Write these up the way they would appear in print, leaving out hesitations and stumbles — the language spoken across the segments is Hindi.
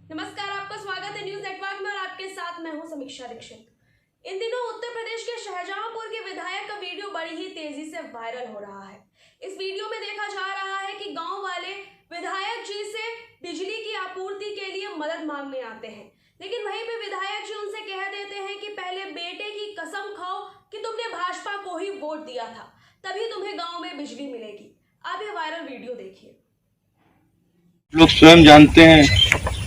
नमस्कार, आपका स्वागत है न्यूज नेटवर्क में और आपके साथ मैं हूं समीक्षा दीक्षित। इन दिनों उत्तर प्रदेश के शाहजहांपुर के विधायक का वीडियो बड़ी ही तेजी से वायरल हो रहा है। इस वीडियो में देखा जा रहा है कि गांव वाले विधायक जी से बिजली की आपूर्ति के लिए मदद मांगने आते हैं, लेकिन वहीं पे विधायक जी उनसे कह देते हैं कि पहले बेटे की कसम खाओ कि तुमने भाजपा को ही वोट दिया था, तभी तुम्हें गाँव में बिजली मिलेगी। आप ये वायरल वीडियो देखिए। लोग स्वयं जानते हैं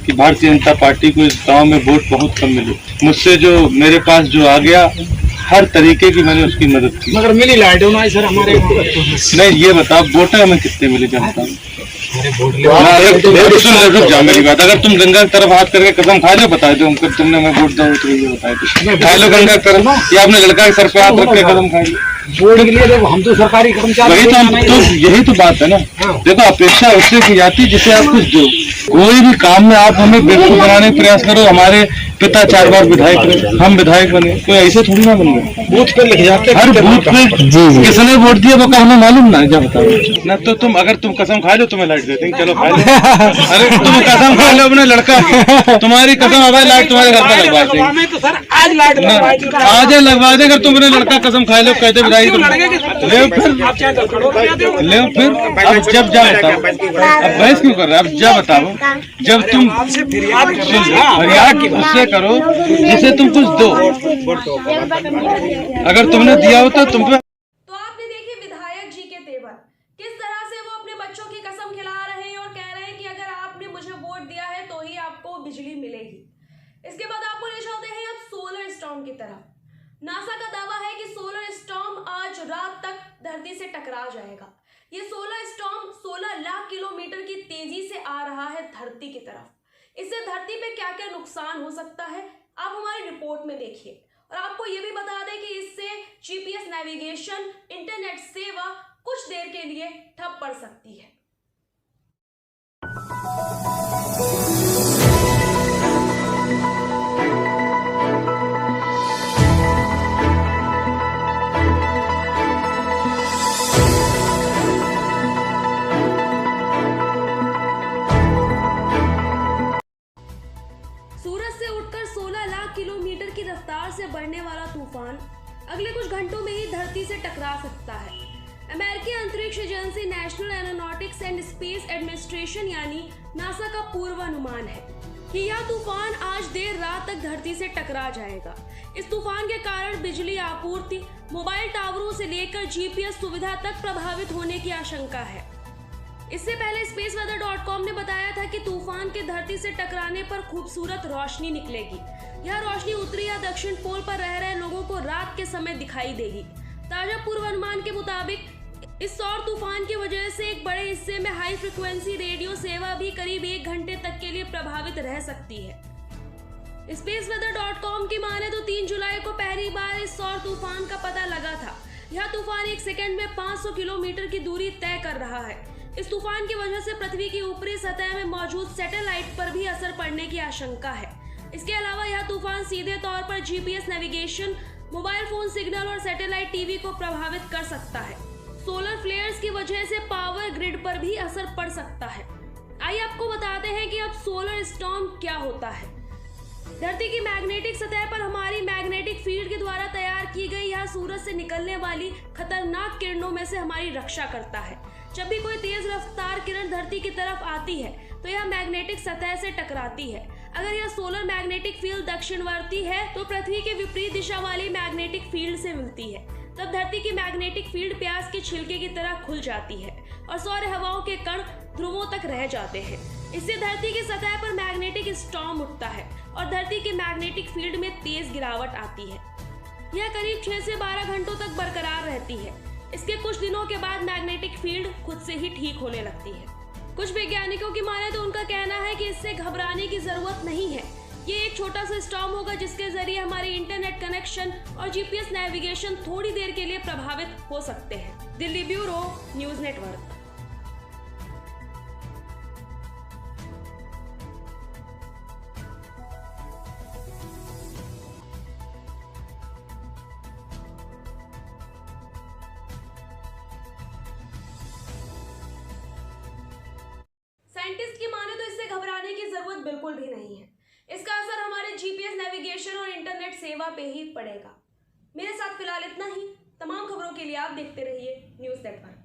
कि भारतीय जनता पार्टी को इस गांव में वोट बहुत कम मिले। मुझसे जो मेरे पास जो आ गया, हर तरीके की मैंने उसकी मदद की, मगर मिली लाइट होना सर हमारे नहीं। ये बताओ वोट हमें कितने मिले जनता में? जा मेरी बात, अगर तुम गंगा की तरफ हाथ करके कसम खा लो, बता दो तुमने मैं वोट दो, तो ये बताए दो खा लो गंगा की तरफ, या अपने लड़का के सर पे हाथ रख के कसम खाई लो। वोट के लिए हम तो सरकारी कर्मचारी, वही तो यही तो बात है ना। देखो, अपेक्षा उससे की जाती है जिसे आप कुछ दो। कोई भी काम में आप हमें बेवकूफ बनाने का प्रयास करो। हमारे पिता 4 बार विधायक रहे, हम विधायक बने, कोई ऐसे थोड़ी ना बन गए। बूथ पे लिख जाते, हर बूथ पे किसने वोट दिया वो हमें मालूम ना, क्या बताओ ना। तो तुम अगर तुम कसम खा लो तुम्हें लाइट दे देंगे, चलो खा लो। अरे तुम कसम खा लो अपने लड़का की, तुम्हारी कसम अब लाइट तुम्हारे घर पर लगवा देंगे। तो सर आज लाइट आज लगवा देंगे। अगर तुम अपने लड़का कसम खा लो, कहते विधायक ले फिर अब जब जा बताओ, अब बहस क्यों कर रहे? अब जा बताओ, जब तुम फरियाद उससे करो जिसे तुम कुछ दो, अगर तुमने दिया हो तो तुम पे। तो आपने देखी विधायक जी के तेवर, किस तरह से वो अपने बच्चों की कसम खिला रहे हैं और कह रहे हैं कि अगर आपने मुझे वोट दिया है तो ही आपको बिजली मिलेगी। इसके बाद आपको ले चलते हैं अब सोलर स्टॉर्म की तरफ। नासा का दावा है कि सोलर स्टॉर्म आज रात तक धरती से टकरा जाएगा। ये सोलर स्टॉर्म 16 लाख किलोमीटर की तेजी से आ रहा है धरती की तरफ। इससे धरती पे क्या क्या नुकसान हो सकता है आप हमारी रिपोर्ट में देखिए। और आपको ये भी बता दें कि इससे जीपीएस नेविगेशन, इंटरनेट सेवा कुछ देर के लिए ठप पड़ सकती है। सूरज से उठकर 16 लाख किलोमीटर की रफ्तार से बढ़ने वाला तूफान अगले कुछ घंटों में ही धरती से टकरा सकता है। अमेरिकी अंतरिक्ष agency national aeronautics and space administration यानी नासा का पूर्वानुमान है कि यह तूफान आज देर रात तक धरती से टकरा जाएगा। इस तूफान के कारण बिजली आपूर्ति, मोबाइल टावरों से लेकर जीपीएस सुविधा तक प्रभावित होने की आशंका है। इससे पहले spaceweather.com ने बताया था कि तूफान के धरती से टकराने पर खूबसूरत रोशनी निकलेगी। यह रोशनी उत्तरी या दक्षिण पोल पर रह रहे लोगों को रात के समय दिखाई देगी। ताजा पूर्वानुमान के मुताबिक इस सौर तूफान की वजह से एक बड़े हिस्से में हाई फ्रिक्वेंसी रेडियो सेवा भी करीब 1 घंटे तक के लिए प्रभावित रह सकती है। spaceweather.com की माने तो 3 जुलाई को पहली बार इस सौर तूफान का पता लगा था। यह तूफान 1 सेकंड में 500 किलोमीटर की दूरी तय कर रहा है। इस तूफान की वजह से पृथ्वी की ऊपरी सतह में मौजूद सैटेलाइट पर भी असर पड़ने की आशंका है। इसके अलावा यह तूफान सीधे तौर पर GPS navigation, mobile phone signal और सैटेलाइट टीवी को प्रभावित कर सकता है। सोलर फ्लेयर्स की वजह से पावर ग्रिड पर भी असर पड़ सकता है। आइए आपको बताते हैं कि अब सोलर स्टॉर्म क्या होता है। धरती की मैग्नेटिक सतह पर हमारी मैग्नेटिक फील्ड के द्वारा तैयार की गई यह सूरज से निकलने वाली खतरनाक किरणों में से हमारी रक्षा करता है। जब भी कोई तेज रफ्तार किरण धरती की तरफ आती है तो यह मैग्नेटिक सतह से टकराती है। अगर यह सोलर मैग्नेटिक फील्ड दक्षिणवर्ती है तो पृथ्वी के विपरीत दिशा वाली मैग्नेटिक फील्ड से मिलती है। तब धरती की मैग्नेटिक फील्ड प्याज के छिलके की तरह खुल जाती है और सौर हवाओं के कण ध्रुवों तक रह जाते हैं। इससे धरती की सतह पर मैग्नेटिक स्टॉर्म उठता है और धरती की मैग्नेटिक फील्ड में तेज गिरावट आती है। यह करीब 6 से 12 घंटों तक बरकरार रहती है। इसके कुछ दिनों के बाद मैग्नेटिक फील्ड खुद से ही ठीक होने लगती है। कुछ वैज्ञानिकों की माने तो उनका कहना है कि इससे घबराने की जरूरत नहीं है। ये एक छोटा सा स्टॉर्म होगा जिसके जरिए हमारी इंटरनेट कनेक्शन और जीपीएस नेविगेशन थोड़ी देर के लिए प्रभावित हो सकते हैं। Delhi bureau, news network. Scientist की माने तो इससे घबराने की जरूरत बिल्कुल भी नहीं है। इसका असर हमारे जीपीएस नेविगेशन और इंटरनेट सेवा पे ही पड़ेगा। मेरे साथ फिलहाल इतना ही। तमाम खबरों के लिए आप देखते रहिए न्यूज़ नेटवर्क।